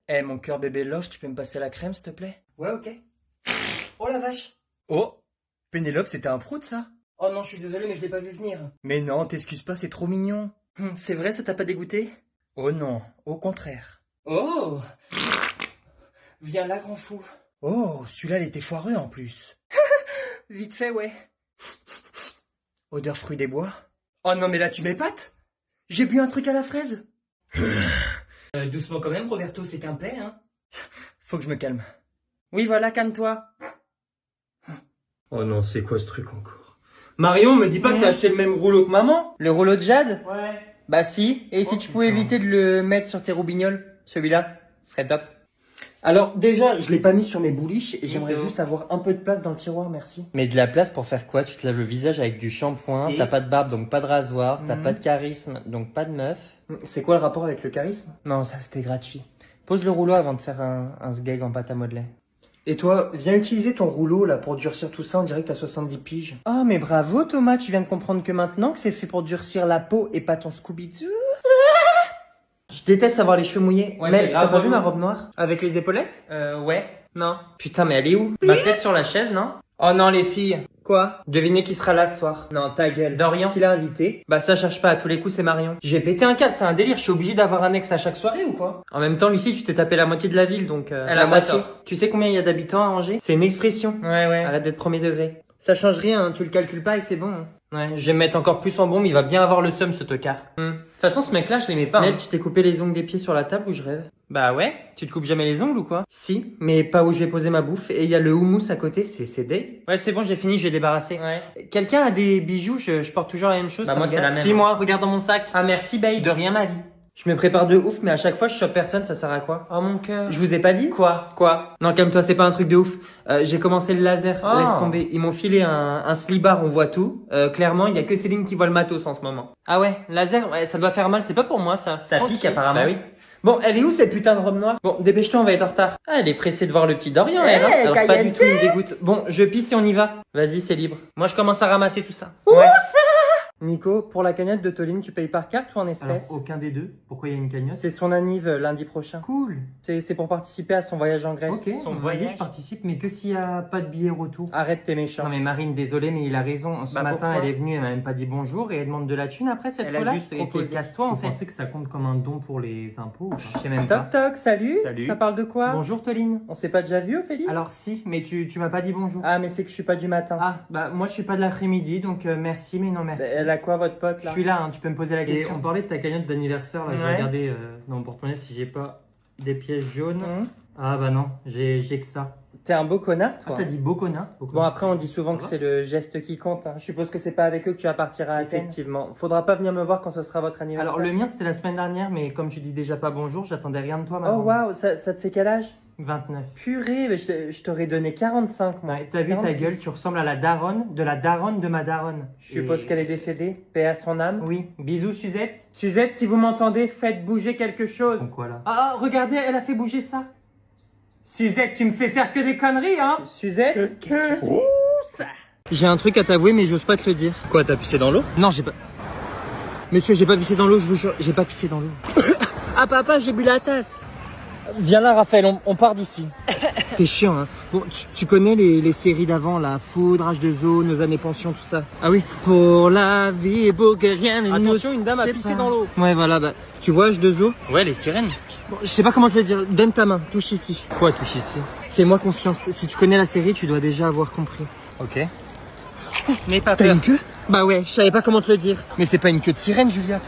Eh, mon cœur bébé loche, tu peux me passer la crème, s'il te plaît? Ouais, ok. Oh la vache! Oh! Pénélope, c'était un prout, ça? Oh non, je suis désolé, mais je l'ai pas vu venir. Mais non, t'excuses pas, c'est trop mignon. C'est vrai, ça t'a pas dégoûté? Oh non, au contraire. Oh! Viens là, grand fou. Oh, celui-là, il était foireux en plus. Vite fait, ouais. Odeur fruits des bois. Oh non, mais là, tu m'épates? J'ai bu un truc à la fraise. Doucement quand même, Roberto, c'est qu'un paix, hein. Faut que je me calme. Oui, voilà, calme-toi. Oh non, c'est quoi ce truc encore? Marion, me dis pas que t'as acheté le même rouleau que maman? Le rouleau de Jade? Ouais. Bah si, et si tu pouvais éviter de le mettre sur tes roubignoles, celui-là, ce serait top. Alors déjà, je l'ai pas mis sur mes bouliches et j'aimerais juste avoir un peu de place dans le tiroir, merci. Mais de la place pour faire quoi? Tu te laves le visage avec du shampoing, t'as pas de barbe donc pas de rasoir, t'as pas de charisme donc pas de meuf. C'est quoi le rapport avec le charisme? Non, ça c'était gratuit. Pose le rouleau avant de faire un sgeg en pâte à modeler. Et toi, viens utiliser ton rouleau là pour durcir tout ça, on dirait que t'as 70 piges. Oh mais bravo Thomas, tu viens de comprendre que maintenant que c'est fait pour durcir la peau et pas ton Scooby-Doo. Je déteste avoir les cheveux mouillés. Ouais, mais t'as pas vu ma robe noire? Avec les épaulettes? Ouais. Non. Putain, mais elle est où? Bah peut-être sur la chaise, non? Oh non les filles. Quoi? Devinez qui sera là ce soir? Non, ta gueule. Dorian. Qui l'a invité? Bah ça cherche pas, à tous les coups c'est Marion. J'ai pété un câble, c'est un délire, je suis obligé d'avoir un ex à chaque soirée ou quoi? En même temps, Lucie, tu t'es tapé la moitié de la ville, donc elle a la moitié. Tu sais combien il y a d'habitants à Angers? C'est une expression. Ouais. Arrête d'être premier degré. Ça change rien, hein, tu le calcules pas et c'est bon. Hein. Ouais, je vais me mettre encore plus en bombe, il va bien avoir le seum ce tocard. De toute façon, ce mec-là, je l'aimais pas. Nel, tu t'es coupé les ongles des pieds sur la table ou je rêve? Bah ouais, tu te coupes jamais les ongles ou quoi? Si, mais pas où je vais poser ma bouffe. Et il y a le houmous à côté, c'est deg. Ouais, c'est bon, j'ai fini, j'ai débarrassé. Ouais. Quelqu'un a des bijoux, je porte toujours la même chose. Bah moi, c'est la même. Si, moi, regarde dans mon sac. Ah merci, babe. De rien, ma vie. Je me prépare de ouf, mais à chaque fois, je chope personne, ça sert à quoi? Oh mon cœur. Je vous ai pas dit? Quoi? Non, calme-toi, c'est pas un truc de ouf. J'ai commencé le laser, laisse tomber. Ils m'ont filé un slibard, on voit tout. Clairement, il y a que Céline qui voit le matos en ce moment. Ah ouais, laser, ouais, ça doit faire mal, c'est pas pour moi ça. Ça pique apparemment. Bah oui. Bon, elle est où cette putain de robe noire? Bon, dépêche-toi, on va être en retard. Ah, elle est pressée de voir le petit Dorian, elle, hein. Alors pas du tout, il me dégoûte. Bon, je pisse et on y va. Vas-y, c'est libre. Moi, je commence à ramasser tout ça. Ouais. Nico, pour la cagnotte de Toline, tu payes par carte ou en espèces? Alors, aucun des deux. Pourquoi il y a une cagnotte? C'est son anniv lundi prochain. Cool. C'est pour participer à son voyage en Grèce. Ok, son voyage, je participe, mais que s'il y a pas de billet retour. Arrête, t'es méchant. Non mais Marine, désolé, mais il a raison. Ce matin, elle est venue, elle m'a même pas dit bonjour et elle demande de la thune après cette fois-là. Elle a juste proposé. Casse-toi en fait. Vous pensez que ça compte comme un don pour les impôts? Je sais même pas. Toc, salut. Salut. Ça parle de quoi? Bonjour Toline. On s'est pas déjà vu, Ophélie? Alors si, mais tu m'as pas dit bonjour. Ah, mais c'est que je suis pas du matin. Ah, bah moi je suis pas de l'après-midi, donc merci, mais non merci. Elle a quoi votre pote? Je suis là, hein, tu peux me poser la question. On parlait de ta cagnotte d'anniversaire, là, j'ai regardé dans mon porte-monnaie si j'ai pas des pièces jaunes. Ah bah non, j'ai que ça. T'es un beau connard, toi. Ah, t'as dit beau connard? Bon, après, on dit souvent que c'est le geste qui compte. Hein. Je suppose que c'est pas avec eux que tu vas partir à Athènes. Effectivement. Faudra pas venir me voir quand ce sera votre anniversaire. Alors, le mien, c'était la semaine dernière, mais comme tu dis déjà pas bonjour, j'attendais rien de toi, maman. Oh, waouh, ça te fait quel âge? 29. Purée, mais je t'aurais donné 45, moi. Ouais, t'as vu 46. Ta gueule, tu ressembles à la daronne de ma daronne. Je suppose qu'elle est décédée. Paix à son âme. Oui. Bisous, Suzette. Suzette, si vous m'entendez, faites bouger quelque chose. Donc quoi, là? Ah, regardez, elle a fait bouger ça. Suzette, tu me fais faire que des conneries, hein? Suzette? Qu'est-ce que tu fais? Ouh, ça! J'ai un truc à t'avouer, mais j'ose pas te le dire. Quoi, t'as pissé dans l'eau? Non, j'ai pas... Monsieur, j'ai pas pissé dans l'eau, je vous jure, j'ai pas pissé dans l'eau. Ah, papa, j'ai bu la tasse. Viens là, Raphaël, on part d'ici. T'es chiant, hein. Bon, tu connais les séries d'avant, là, Food, H2O, Nos années pension, tout ça. Ah oui. Pour la vie, pour que rien ne nous... Attention, une dame a pissé dans l'eau. Ouais, voilà, bah, tu vois H2O? Ouais, les sirènes. Bon, je sais pas comment te le dire, donne ta main, touche ici. Quoi, touche ici? Fais-moi confiance, si tu connais la série, tu dois déjà avoir compris. Ok. N'aie pas peur. T'as une queue? Bah ouais, je savais pas comment te le dire. Mais c'est pas une queue de sirène, Julia.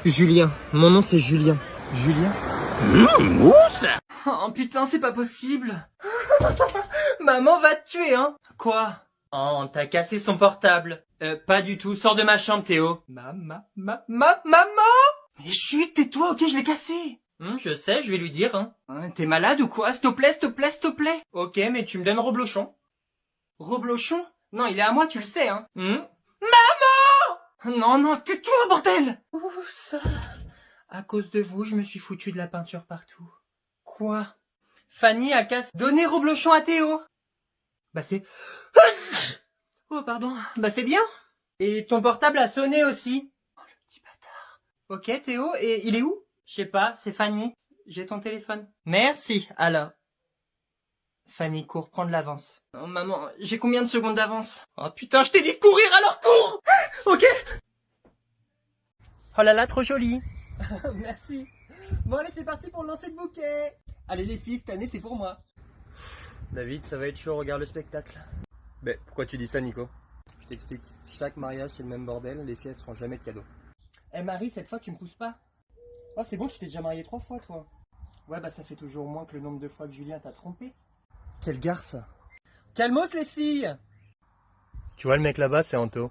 Julien, mon nom c'est Julien. Julien? Où ça? Oh putain, c'est pas possible. Maman va te tuer, hein. Quoi? Oh, on t'a cassé son portable. Pas du tout, sors de ma chambre, Théo. Maman? Mais chut, tais-toi, ok, je l'ai cassé. Je sais, je vais lui dire, hein. T'es malade ou quoi? S'il te plaît, s'il te plaît, s'il te plaît. Ok, mais tu me donnes Roblochon. Roblochon? Non, il est à moi, tu le sais, hein. Maman! Non, tais-toi, bordel! Où ça? À cause de vous, je me suis foutu de la peinture partout. Quoi? Fanny a cassé... Donner Roblochon à Théo. Bah c'est... Oh, pardon. Bah c'est bien. Et ton portable a sonné aussi. Oh, le petit bâtard. Ok, Théo, et il est où? Je sais pas, c'est Fanny. j'ai ton téléphone. Merci, alors. Fanny, cours, prends de l'avance. Oh maman, j'ai combien de secondes d'avance? Oh putain, je t'ai dit de courir, alors cours. Ok. Oh là là, trop joli. Merci. Bon allez, c'est parti pour le lancer de bouquet. Allez les filles, cette année c'est pour moi. David, ça va être chaud, regarde le spectacle. Ben, pourquoi tu dis ça, Nico? Je t'explique. Chaque mariage c'est le même bordel, les filles elles se feront jamais de cadeaux. Eh Marie, cette fois tu me pousses pas. Oh c'est bon, tu t'es déjà marié 3 fois toi. Ouais bah ça fait toujours moins que le nombre de fois que Julien t'a trompé. Quelle garce. Calmos les filles. Tu vois le mec là-bas, c'est Anto.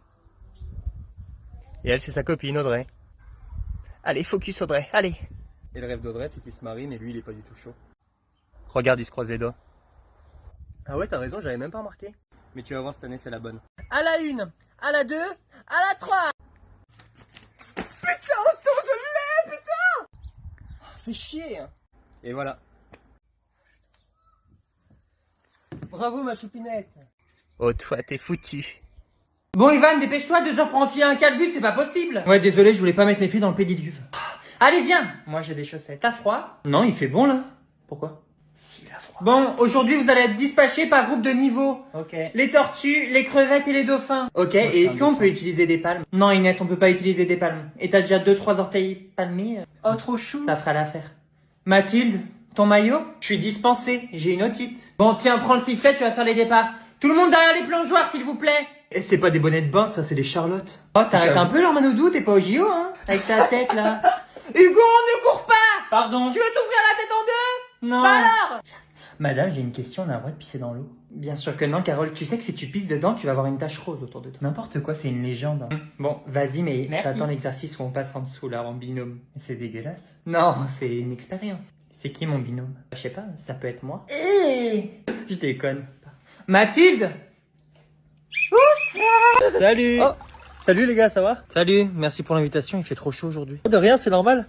Et elle c'est sa copine Audrey. Allez, focus Audrey, allez. Et le rêve d'Audrey c'est qu'il se marie mais lui il est pas du tout chaud. Regarde, il se croise les doigts. Ah ouais, t'as raison, j'avais même pas remarqué. Mais tu vas voir, cette année c'est la bonne. À la 1, à la 2, à la 3. Putain, Anto, je l'ai, putain. Fais chier. Et voilà. Bravo ma choupinette. Oh toi t'es foutu. Bon Ivan, dépêche-toi, 2 heures pour enfiler un calbut, c'est pas possible. Ouais désolé, je voulais pas mettre mes pieds dans le pédiluve. Allez viens. Moi j'ai des chaussettes. T'as froid? Non, il fait bon là. Pourquoi? Si, il a froid. Bon, aujourd'hui vous allez être dispatchés par groupe de niveau. Ok. Les tortues, les crevettes et les dauphins. Ok, moi, et est-ce qu'on peut utiliser des palmes? Non Inès, on peut pas utiliser des palmes. Et t'as déjà 2-3 orteils palmés. Oh trop chou. Ça fera l'affaire. Mathilde, ton maillot? Je suis dispensée, j'ai une otite. Bon tiens, prends le sifflet, tu vas faire les départs. Tout le monde derrière les plongeoires s'il vous plaît. Et c'est pas des bonnets de bain, ça c'est des charlottes. Oh t'arrêtes un peu leur Manoudou, t'es pas au JO hein? Avec ta tête là. Hugo, ne cours pas. Pardon. Tu veux t'ouvrir la tête en deux? Non. Bah alors. Madame, j'ai une question, on a le droit de pisser dans l'eau? Bien sûr que non, Carole. Tu sais que si tu pisses dedans, tu vas avoir une tache rose autour de toi. N'importe quoi, c'est une légende. Bon, vas-y, mais t'attends l'exercice où on passe en dessous, là, en binôme. C'est dégueulasse. Non, c'est une expérience. C'est qui mon binôme? Je sais pas, ça peut être moi. Je déconne. Mathilde. Salut. Oh. Salut les gars, ça va? Salut, merci pour l'invitation, il fait trop chaud aujourd'hui. De rien, c'est normal.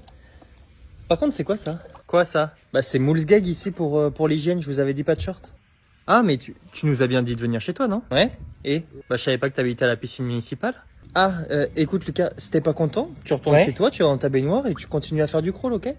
Par contre, c'est quoi ça? Quoi ça? Bah c'est Moulsgag ici pour l'hygiène, je vous avais dit pas de short. Ah mais tu nous as bien dit de venir chez toi, non? Ouais. Et? Bah je savais pas que t'habitais à la piscine municipale. Ah, écoute Lucas, si t'es pas content, tu retournes chez toi, tu vas dans ta baignoire et tu continues à faire du crawl, ok?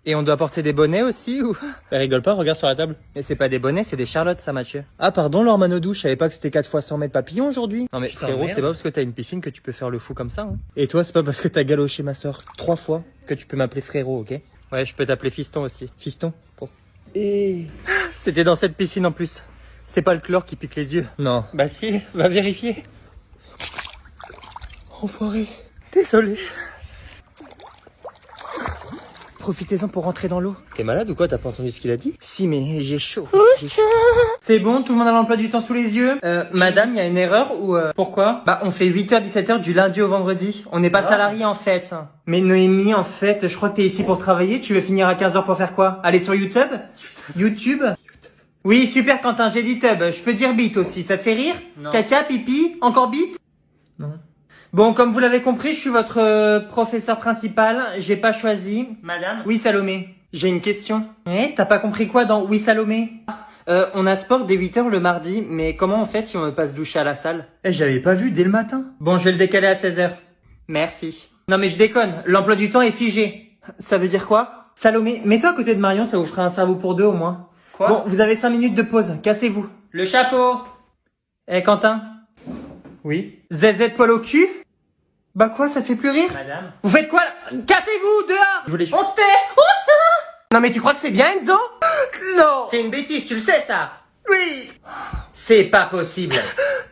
Et on doit porter des bonnets aussi ou? Bah, rigole pas, regarde sur la table. Et c'est pas des bonnets, c'est des charlottes ça Mathieu. Ah pardon Laure Manodou, je savais pas que c'était 4 fois 100 mètres papillon aujourd'hui. Non mais putain, frérot, c'est pas parce que t'as une piscine que tu peux faire le fou comme ça. Hein. Et toi, c'est pas parce que t'as galoché ma soeur 3 fois que tu peux m'appeler frérot, ok? Ouais, je peux t'appeler fiston aussi. Fiston pour... Et... C'était dans cette piscine en plus. C'est pas le chlore qui pique les yeux. Non. Bah si, va vérifier. Enfoiré. Désolé. Profitez-en pour rentrer dans l'eau. T'es malade ou quoi? T'as pas entendu ce qu'il a dit? Si, mais j'ai chaud. C'est bon, tout le monde a l'emploi du temps sous les yeux. Madame, il y a une erreur ou pourquoi? Bah, on fait 8h, 17h du lundi au vendredi. On n'est pas salarié en fait. Mais Noémie, en fait, je crois que t'es ici pour travailler. Tu veux finir à 15h pour faire quoi? Aller sur YouTube? YouTube? Oui, super Quentin, j'ai dit tub. Je peux dire bite aussi. Ça te fait rire? Non. Caca, pipi, encore bite? Non. Bon, comme vous l'avez compris, je suis votre professeur principal. J'ai pas choisi. Madame? Oui, Salomé. J'ai une question. T'as pas compris quoi dans Oui, Salomé? On a sport dès 8h le mardi, mais comment on fait si on veut pas se doucher à la salle? J'avais pas vu dès le matin. Bon, je vais le décaler à 16h. Merci. Non mais je déconne, l'emploi du temps est figé. Ça veut dire quoi? Salomé, mets-toi à côté de Marion, ça vous fera un cerveau pour deux au moins. Quoi? Bon, vous avez 5 minutes de pause, cassez-vous. Le chapeau. Quentin? Oui? ZZ poil au cul? Bah quoi, ça te fait plus rire? Madame? Vous faites quoi là? Cassez-vous, dehors! Je voulais... On se tait! On se tait! Non mais tu crois que c'est bien Enzo? Non! C'est une bêtise, tu le sais ça? Oui! C'est pas possible!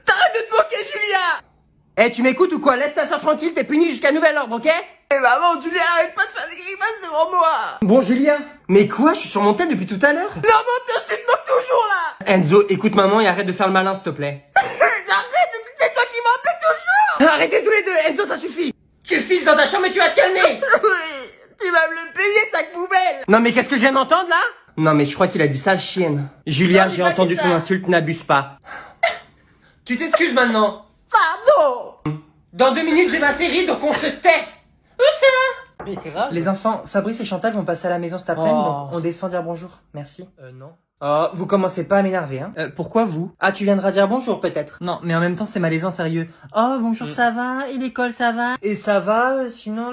T'arrêtes de te moquer, Julia! Tu m'écoutes ou quoi? Laisse ta soeur tranquille, t'es puni jusqu'à nouvel ordre, ok? Maman, Julia, arrête pas de faire des grimaces devant moi! Bon, Julia. Mais quoi? Je suis sur mon tel depuis tout à l'heure? Non, menteuse, tu te moques toujours là! Enzo, écoute maman et arrête de faire le malin, s'il te plaît. C'est toi qui m'appelles toujours! Arrêtez tous les deux, Enzo, ça suffit! Tu files dans ta chambre et tu vas te calmer! Oui, tu vas me le payer, sac poubelle! Non mais qu'est-ce que je viens d'entendre là? Non mais je crois qu'il a dit sale chienne. Julia, j'ai entendu son insulte, n'abuse pas. Tu t'excuses maintenant? Pardon! Dans 2 minutes j'ai ma série donc on se tait! Où ça? Mais grave. Les enfants, Fabrice et Chantal vont passer à la maison cet après-midi, donc on descend dire bonjour. Merci. Non. Oh, vous commencez pas à m'énerver, hein. Pourquoi vous? Ah, tu viendras dire bonjour, peut-être? Non, mais en même temps, c'est malaisant, sérieux. Oh, bonjour, ça va? Et l'école, ça va? Et ça va, sinon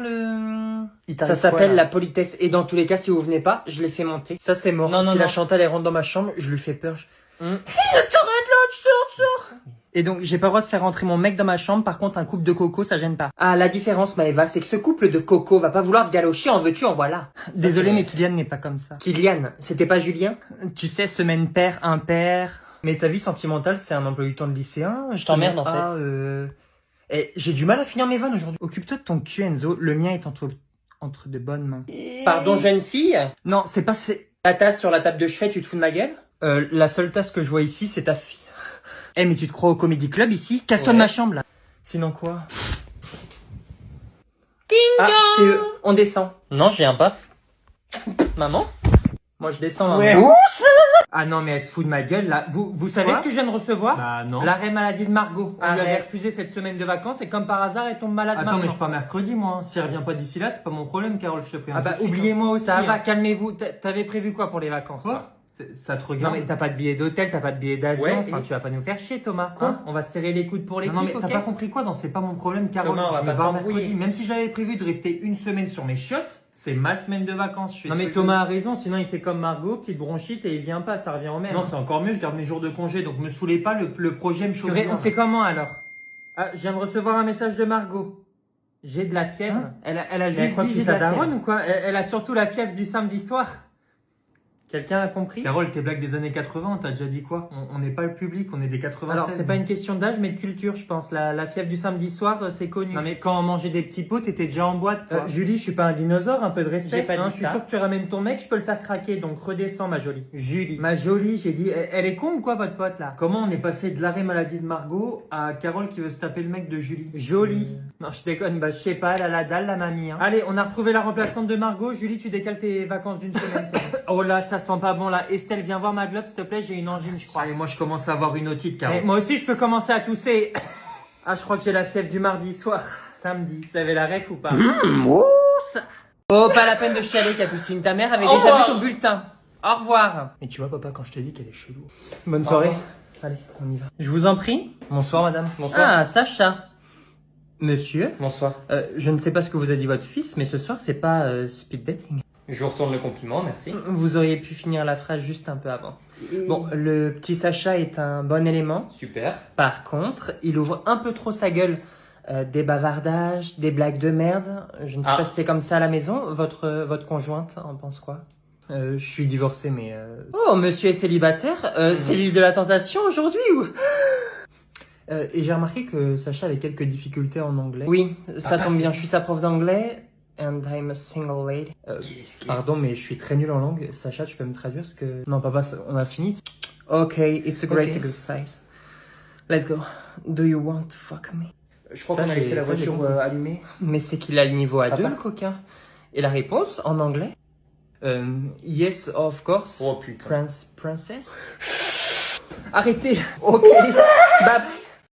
Ça s'appelle la politesse. Et dans tous les cas, si vous venez pas, je les fais monter. Ça, c'est mort. Si la Chantal, elle rentre dans ma chambre, je lui fais peur. T'arrêtes là, tu sors. Et donc, j'ai pas le droit de faire rentrer mon mec dans ma chambre. Par contre, un couple de coco, ça gêne pas. Ah, la différence, Maëva, c'est que ce couple de coco va pas vouloir te galocher, en veux-tu, en voilà. Désolé, mais Kylian n'est pas comme ça. Kylian, c'était pas Julien? Tu sais, semaine père, impair. Mais ta vie sentimentale, c'est un emploi du temps de lycéen. Je t'emmerde, en fait. Eh, j'ai du mal à finir mes vannes aujourd'hui. Occupe-toi de ton cul, Enzo. Le mien est entre de bonnes mains. Pardon, jeune fille? Non, c'est pas... La tasse sur la table de chevet, tu te fous de ma gueule? La seule tasse que je vois ici, c'est ta fille. Eh, mais tu te crois au Comedy Club ici? Casse-toi de ma chambre, là. Sinon quoi? Ah, c'est eux. On descend. Non, je viens pas. Maman? Moi, je descends, maman. Ouais. Ah non, mais elle se fout de ma gueule, là. Vous savez ce que je viens de recevoir? Bah non. L'arrêt maladie de Margot. On lui avait refusé cette semaine de vacances et comme par hasard, elle tombe malade. Attends, mais je pars mercredi, moi. Si elle revient pas d'ici là, c'est pas mon problème, Carole, je te prie. Ah bah, oubliez-moi aussi. Ça va, calmez-vous. T'avais prévu quoi pour les vacances? Quoi? Ça te regarde. Non mais t'as pas de billet d'hôtel, t'as pas de billet d'avion, enfin tu vas pas nous faire chier Thomas. Quoi? On va se serrer les coudes pour l'équipe. Non mais t'as pas compris quoi? Non, c'est pas mon problème, Carole. Thomas, je me barre mercredi. Même si j'avais prévu de rester une semaine sur mes chiottes, c'est ma semaine de vacances. Non mais Thomas a raison, sinon il fait comme Margot, petite bronchite et il vient pas, ça revient au même. Non, c'est encore mieux, je garde mes jours de congé, donc me saoulez pas, le projet me chauffe. On fait comment alors? Ah, je viens de recevoir un message de Margot. J'ai de la fièvre. Hein? Elle a juste dit ça daronne ou quoi? Elle a surtout la fièvre du samedi soir. Quelqu'un a compris? Carole, tes blagues des années 80, t'as déjà dit quoi? On n'est pas le public, on est des 80. Alors, c'est pas une question d'âge, mais de culture, je pense. La fièvre du samedi soir, c'est connu. Non, mais quand on mangeait des petits pots, t'étais déjà en boîte, toi. Julie, je suis pas un dinosaure, un peu de respect. J'ai pas dit ça. Je suis sûr que tu ramènes ton mec, je peux le faire craquer, donc redescends, ma jolie. Julie. Ma jolie, j'ai dit, elle est con ou quoi, votre pote, là? Comment on est passé de l'arrêt maladie de Margot à Carole qui veut se taper le mec de Julie? Jolie. Non, je déconne, bah, je sais pas, elle a la dalle, la mamie, hein. Allez, on a retrouvé la remplaçante de Margot. Julie, tu décales tes vacances d'une semaine, Oh là, ça sent pas bon, là. Estelle, viens voir ma glotte, s'il te plaît, j'ai une angine, je crois. Allez, moi, je commence à avoir une otite, Carole. Moi aussi, je peux commencer à tousser. Ah, je crois que j'ai la fièvre du mardi soir. Samedi. Vous avez la ref ou pas? Oh, pas la peine de chialer, Capucine. Ta mère avait déjà vu ton bulletin. Au revoir. Mais tu vois, papa, quand je te dis qu'elle est chelou. Bonne soirée. Allez, on y va. Je vous en prie. Bonsoir, madame. Bonsoir. Ah, Sacha. Monsieur. Bonsoir. Je ne sais pas ce que vous a dit votre fils, mais ce soir, c'est pas speed dating. Je vous retourne le compliment, merci. Vous auriez pu finir la phrase juste un peu avant. Bon, le petit Sacha est un bon élément. Super. Par contre, il ouvre un peu trop sa gueule. Des bavardages, des blagues de merde. Je ne sais pas si c'est comme ça à la maison. Votre conjointe en pense quoi? Je suis divorcé, mais... Oh, monsieur est célibataire. C'est l'île de la tentation aujourd'hui ou... Et j'ai remarqué que Sacha avait quelques difficultés en anglais. Oui, ça tombe bien. Je suis sa prof d'anglais. And I'm a single lady. Pardon, mais je suis très nul en langue. Sacha, tu peux me traduire ce que... Non, papa, on a fini. Okay, it's a great exercise. Let's go. Do you want to fuck me? Je crois qu'on a laissé la voiture allumée. Mais c'est qu'il a le niveau A2, le coquin. Et la réponse, en anglais? Yes, of course. Oh putain. Princess? Arrêtez. Ok. Bah...